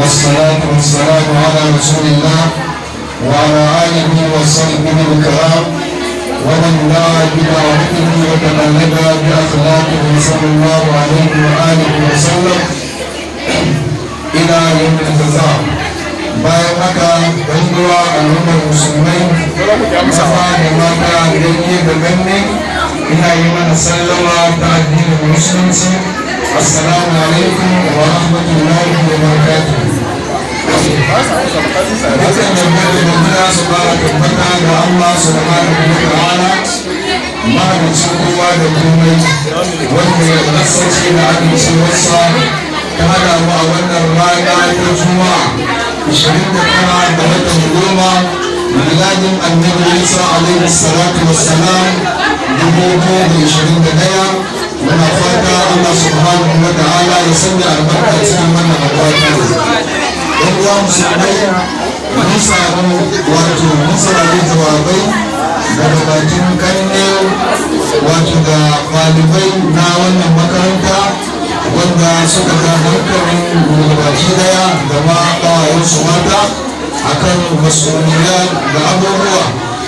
والصلاة والسلام على رسول الله وعلى آله وصحبه الكرام ومن دعا بدعوته وتبلغ بأخلاقه صلى الله عليه وآله وسلم إلى يوم الجزاء. bayan haka ɗan uwa al'ummar musulmai maza da mata ganye da ganne ina yi mana sallama ta addinin musulunci. Assalamu alaikum wa rahmatullahi wa barakatuh. Dukkan yabbar da gudana su fara tabbata da Allah subhanahu wa ta'ala mahalicin kowa da komai wanda ya nasarce da amincewarsa ta hada mu a wannan rana ta juma'a 29 ga watan goma miladin annabi Isa alaihi salatu wassalam 2021. muna fata Allah subhanahu wa ta'ala ya sanya albarka cikin wannan albarka. Ɗan uwa musulmai mun samu mun saurari jawabai daga bakin kanne da ɗalibai na wannan makaranta wanda suka ga hankalin baki daya da ma ƙawayensu mata akan masuliyya da abubuwa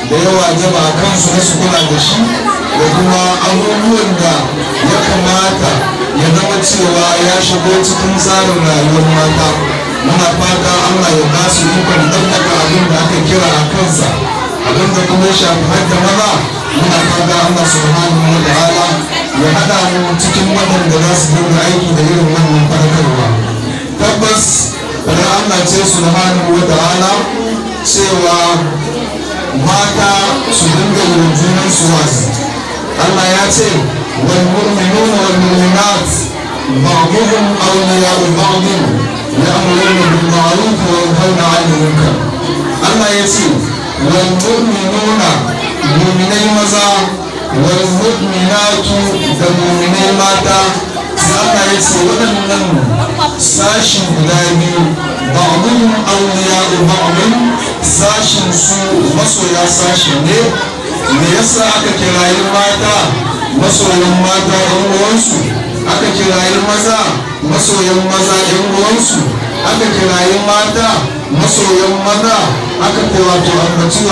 da yawa jaba a kansu na su kula da shi da kuma abubuwan da ya kamata ya zama cewa ya shigo cikin tsarin rayuwar mata. Muna fata Allah ya ba su ikon ɗaukaka abin da aka kira a kansa, abin da kuma ya shafi hadda maza. Muna fata Allah subhanahu wa ta'ala ya haɗa mu cikin waɗanda za su dinga aiki da irin wannan farkarwa. Tabbas da Allah ce subhanahu wa ta'ala cewa mata su dinga yin junan su wasu. Allah ya ce wal mu'minuna wal mu'minat ba'dhum awliya'u ba'd ya'muruna bil ma'ruf wa yanhauna 'anil munkar. Allah ya ce wal mu'minuna mu'minai maza wal mu'minatu da mu'minai mata. Allah ya ce waɗannan sashi guda biyu ba'dhum awliya'u ba'd, sashin su masoya sashi ne. Me yasa aka kirayi mata masoyan mata yan uwansu, aka kirayi maza masoyan maza yan uwansu, aka kirayi mata masoyan maza, aka ambaci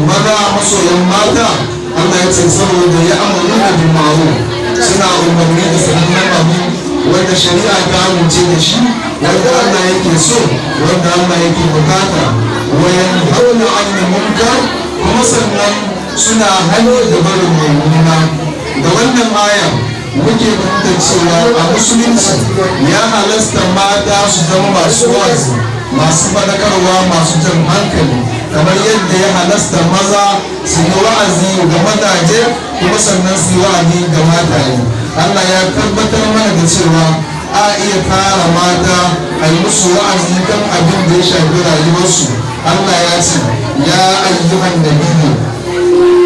maza masoyan mata? Allah ya ce saboda ya amuru da bil ma'ruf, suna umarni da sanannen abu wanda shari'a ta amince da shi, wanda Allah yake so, wanda Allah yake bukata, wayan hauna 'anil munkar, kuma sannan suna hanyar da barin mummuna. Da wannan aya muke fahimtar cewa a musulunci ya halasta mata su zama masu wazi, masu faɗakarwa, masu jan hankali, kamar yadda ya halasta maza su yi wa'azi ga mazaje kuma sannan su yi wa'azi ga mataye. Allah ya tabbatar mana da cewa a iya tara mata a yi musu wa'azi kan abin da ya shafi rayuwarsu. Allah ya ce ya ayyuhan nabiyyu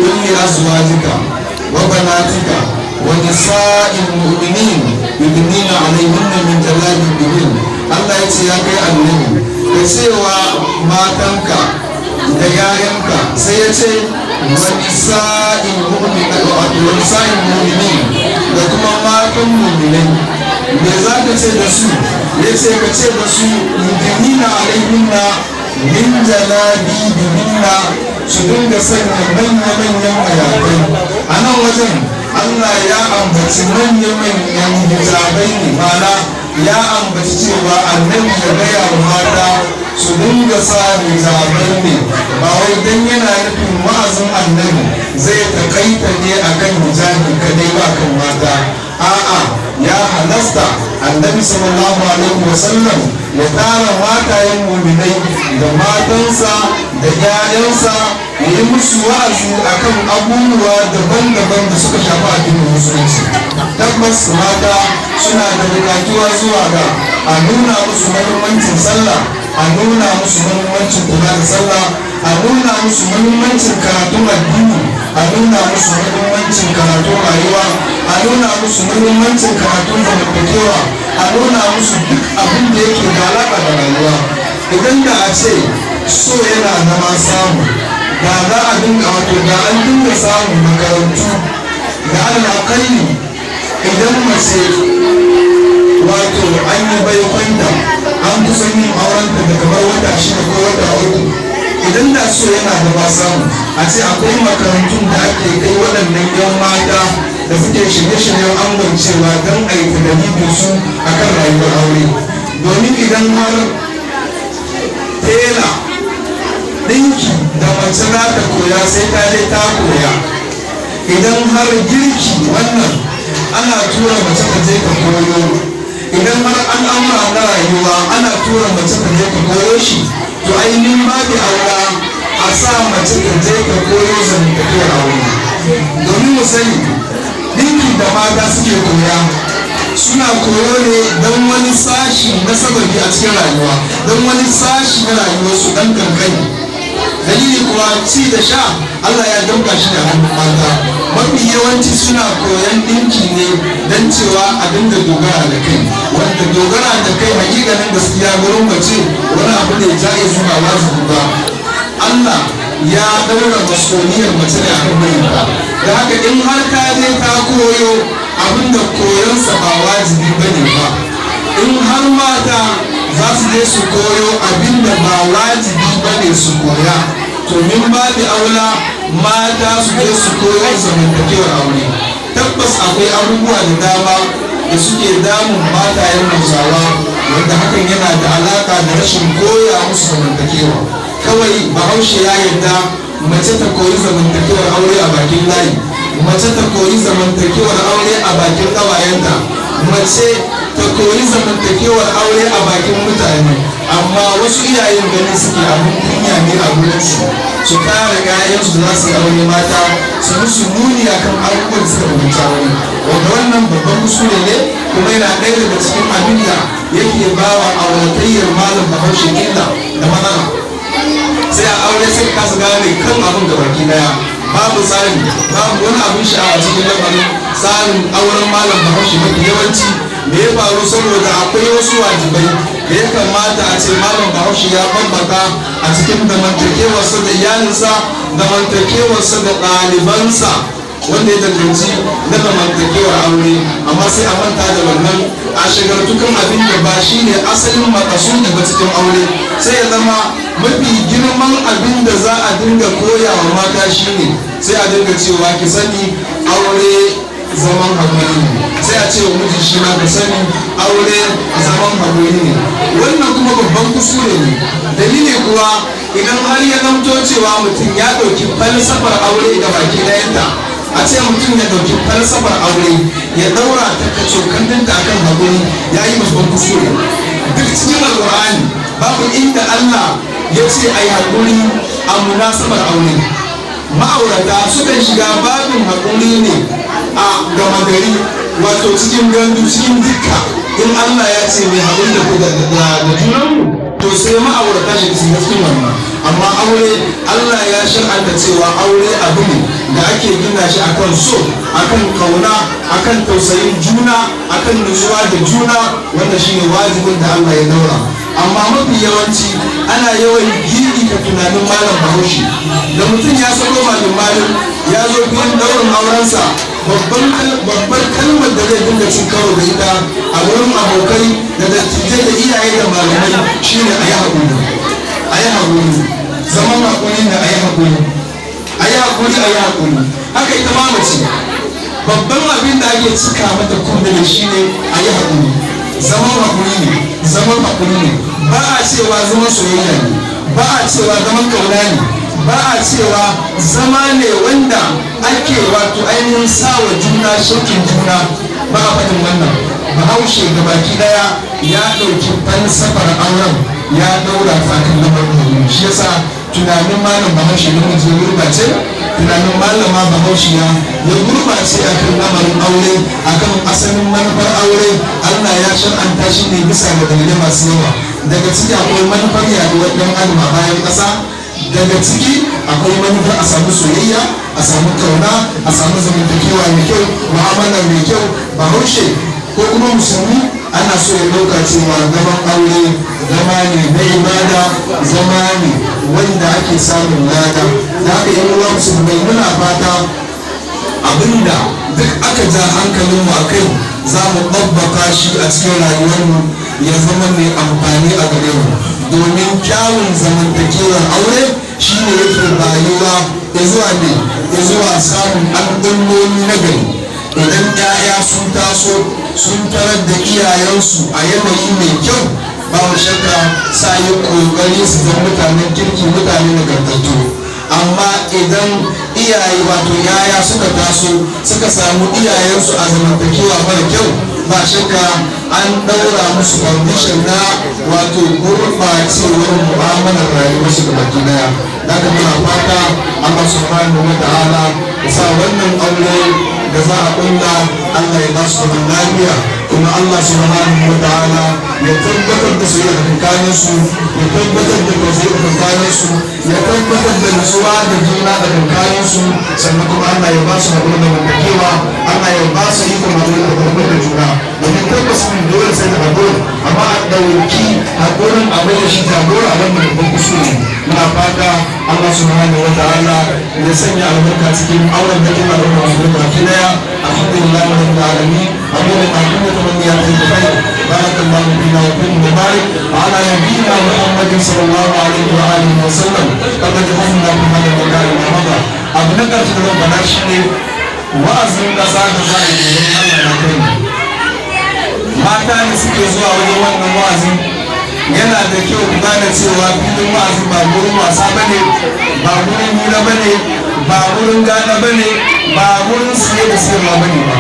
قل لأزواجك وبناتك ونساء المؤمنين يدنين عليهن من جلابيبهن. Allah ya ce ya kai annabi ka cewa matanka da yayanka, sai ya ce wa nisa'il mu'minin da kuma matan mu'minai. Me za ka ce da su? Ya ce ka ce da su yudnina alaihinna min jalabibihinna, su dinga sanya manya-manyan mayakai. A nan wajen Allah ya ambaci manya-manyan hijabai ne, mana ya ambaci cewa annabi ya gaya wa mata su dinga sa hijabai ne, ba wai dan yana nufin wa'azin annabi zai takaita ne akan hijabi kadai ba kan mata. A'a, ya halasta annabi sallallahu alaihi wasallam ya tara matayen muminai da matansa da 'ya'yansa ya yi musu wa'azi akan abubuwa daban-daban da suka shafi addinin musulunci. Tabbas mata suna da bukatuwa zuwa ga a nuna musu muhimmancin sallah, a nuna musu muhimmancin kula da sallah, a nuna musu muhimmancin karatun addini, a nuna musu muhimmancin karatun rayuwa, a nuna musu muhimmancin karatun zamantakewa, a nuna musu duk abin da yake da alaƙa da rayuwa. Idan da a ce so yana zama samu, da za a dinga da an dinga samun makarantu da alaƙalli idan mace an yi baikonta an kusan yin auren da kamar wata 6 ko wata 3. idan da so yana da ba samu a ce akwai makarantun da ake kai waɗannan yan mata da suke shirye-shiryen angoncewa don a yi dalilin su a kan rayuwar aure. domin idan har tela ɗinki da mace za ta koya sai ta je ta koya, idan har girki wannan ana tura mace ta je ta koyo, idan har al'amura na rayuwa ana tura mace ta je ta koyo shi, to ainihin babu aura a sa mace ta je ta koyo zamantakewar aure. domin mu sani ɗinki da mata suke koya suna koyo ne don wani sashi na sababi a cikin rayuwa, don wani sashi na rayuwarsu ɗan kankani. dalili kuwa ci da sha Allah ya dauka shi da hannun mata. mafi yawanci suna koyan ɗinki ne don cewa a dinga dogara da kai, wanda dogara da kai hakikanin gaskiya gurin mace wani abu ne ja'iz ba wajibi ba. Allah ya daura masoliyar mace ne a kan mijinta, da haka in har ka je ka koyo abinda koyonsa ba wajibi bane ba, in har mata za su je su koyo abinda ba wajibi bane su koya, to min babu aula mata su je su koyo zamantakewar aure. tabbas akwai abubuwa da dama da suke damun matayen Hausawa wanda hakan yana da alaka da rashin koya musu zamantakewa. kawai Bahaushe ya yarda mace ta koyi zamantakewar aure a bakin layi, mace ta koyi zamantakewar aure a bakin ƙawayenta, mace ta koyi zamantakewar aure a bakin mutane. amma wasu iyayen gani suke abin kunya ne a gurinsu su kare ƴaƴansu da za su yi aure mata su musu nuni akan abubuwan da suka rubuta wani, wanda wannan babban kuskure ne kuma yana ɗaya daga cikin abin da yake bawa auratayyar malam Bahaushe illa da matsala. sai a aure sai ka su gane kan abin da baki daya, babu tsari, babu wani abin sha'awa cikin lamarin tsarin auren malam Bahaushe. mafi yawanci me ya faru saboda akwai wasu wajibai da ya kamata a ce malam Bahaushe ya bambaka a cikin zamantakewarsa da iyalinsa, zamantakewarsa da ɗalibansa wanda ya danganci na zamantakewar aure, amma sai a manta da wannan a shagartukan abin da ba shi ne asalin makasudi ba cikin aure. sai ya zama mafi girman abin da za a dinga koya wa mata shine sai a dinga cewa ki sani aure zaman haƙuri ne, sai a ce wa miji shi ma ka sani aure zaman haƙuri ne. wannan kuma babban kuskure ne. dalili kuwa idan har ya zamto cewa mutum ya ɗauki falsafar aure ga baki ɗayanta, a ce mutum ya ɗauki falsafar aure ya ɗaura ta kacokandinta akan haƙuri, ya yi babban kuskure. duk cikin alƙur'ani babu inda Allah ya ce a yi haƙuri a munasabar aure. ma'aurata sukan shiga babin haƙuri ne a gama gari, wato cikin gandu cikin dukka. in Allah ya ce mai haƙuri da junanmu, to sai ma'aurata shi su cikin wannan. amma aure Allah ya shar'anta cewa aure abu ne da ake gina shi akan so, akan kauna, akan tausayin juna, akan nutsuwa da juna, wanda shine wajibin da Allah ya daura. amma mafi yawanci ana yawan gidi ka tunanin malam Bahaushe da mutum ya sako malin ya zo biyan daurin aurensa, babbar kalmar da zai dinga cin karo da ita a wurin abokai da dattijai da iyaye da malamai shine a yi haƙuri, a yi haƙuri, zaman haƙuri ne, a yi haƙuri, a yi haƙuri, a yi haƙuri. haka ita ma mace babban abin da ake cika mata kunne da shine a yi haƙuri. zaman haƙuri ne, zaman haƙuri ne. ba a cewa zaman soyayya ne, ba a cewa zaman kauna ne, ba a cewa zama ne wanda ake wato ainihin sawa juna shaukin juna, ba a faɗin wannan. Bahaushe da baki daya ya ɗauki falsafar auren ya ɗaura fatin lamarin. shi yasa tunanin malam Bahaushe ne mutum ya gurbace, tunanin malama Bahaushe ya gurbace akan lamarin aure, akan asalin manufar aure. Allah ya shar'anta shi ne bisa ga dalilai masu yawa. daga ciki akwai manufar yaduwar ɗan adam a bayan ƙasa, daga ciki akwai manufar a samu soyayya, a samu kauna, a samu zamantakewa mai kyau, mu'amala mai kyau. Bahaushe ko kuma musulmi ana so ya ɗauka cewa zaman aure zama ne na ibada, zama ne wanda ake samun lada. da haka yan uwa musulmai muna fata abinda duk aka ja hankalinmu a kai za mu ɗabbaka shi a cikin rayuwarmu ya zama mai amfani a gare mu, domin kyawun zamantakewar aure shine yake bayuwa zuwa samun al'ummomi na gari. Idan 'ya'ya sun taso sun tarar da iyayensu a yanayi mai kyau, babu shakka sa yi kokari su zama mutanen kirki, mutane nagartattu. Amma idan iyaye wato yaya suka taso suka samu iyayensu a zamantakewa mara kyau, ba shakka an ɗaura musu foundation na wato gurɓacewar mu'amalar rayuwarsu da baki daya. Daga muna fata Allah subhanahu wa ta'ala ya sa wannan aure da za a ƙulla Allah ya ba su zaman lafiya, kuma Allah subhanahu wa ta'ala ya tabbatar da su da kankansu, ya tabbatar da tausayi da kankansu, ya tabbatar da nutsuwa da juna da kankansu, sannan kuma Allah ya ba su haƙuri da mantakewa, Allah ya ba su ikon haƙuri da haƙuri da juna. Domin tabbas mun dole sai da haƙuri, amma a ɗauki haƙurin a bai da shi jagora a wannan babban kusuri. Muna fata Allah subhanahu wa ta'ala ya sanya albarka cikin auren da kina da wannan baki daya. Alhamdulillah rabbil alamin. Amin amin kuma ya tabbata. Barakallahu fina wa fikum wa barik ala nabiyyina Muhammadin sallallahu alaihi wa alihi wa sallam. Kada ku hamna bi hada magana Muhammad. Abu na karshe da zan faɗa shine wa'azin ƙasa da za a yi Allah na kai. Mata ne suke zuwa wajen wannan wa'azin. Yana da kyau ku gane cewa filin wa'azi ba gurin wasa bane, ba gurin hira bane, ba gurin gana bane, ba gurin siye da siyarwa bane ba.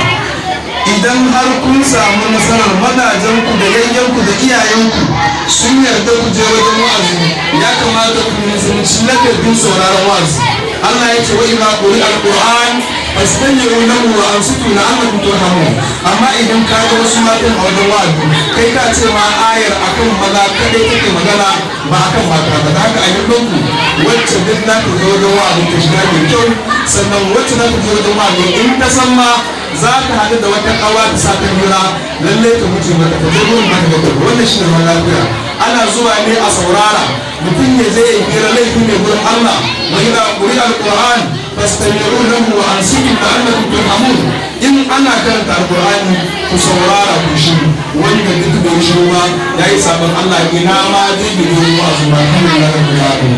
Idan har kun samu nasarar mazajenku da yayyanku da iyayenku sun yarda ku je wajen wa'azi, ya kamata ku nisanci lakabin sauraron wa'azi. Allah ya ce wa idza quri al-Qur'an fastami'u lahu wa ansitu la'allakum turhamun. Amma idan ka ga wasu matan a wajen wa'azi, kai ka ce ma ayar akan maza kadai take magana ba akan mata ba. Haka a yanku wacce duk za ta zo wajen wa'azi ta shiga mai kyau, sannan wacce za ta zo wajen wa'azi in ta san ma za ta haɗu da wata ƙawa ta sa ta hira, lallai ta mutu mata ta je gurin mata da kyau. Wannan shi ne zaman lafiya. Ana zuwa ne a saurara, mutum ya je ya hira laifin ne gurin Allah. Wa idza quri'a al-Qur'an fastami'u lahu wa ansitu la'allakum turhamun. In ana karanta al-Qur'ani ku saurara ku shi, wanda duk da shi ma yayi sabon Allah, ina ma zai bi wa'azi ba. Alhamdulillah rabbil alamin.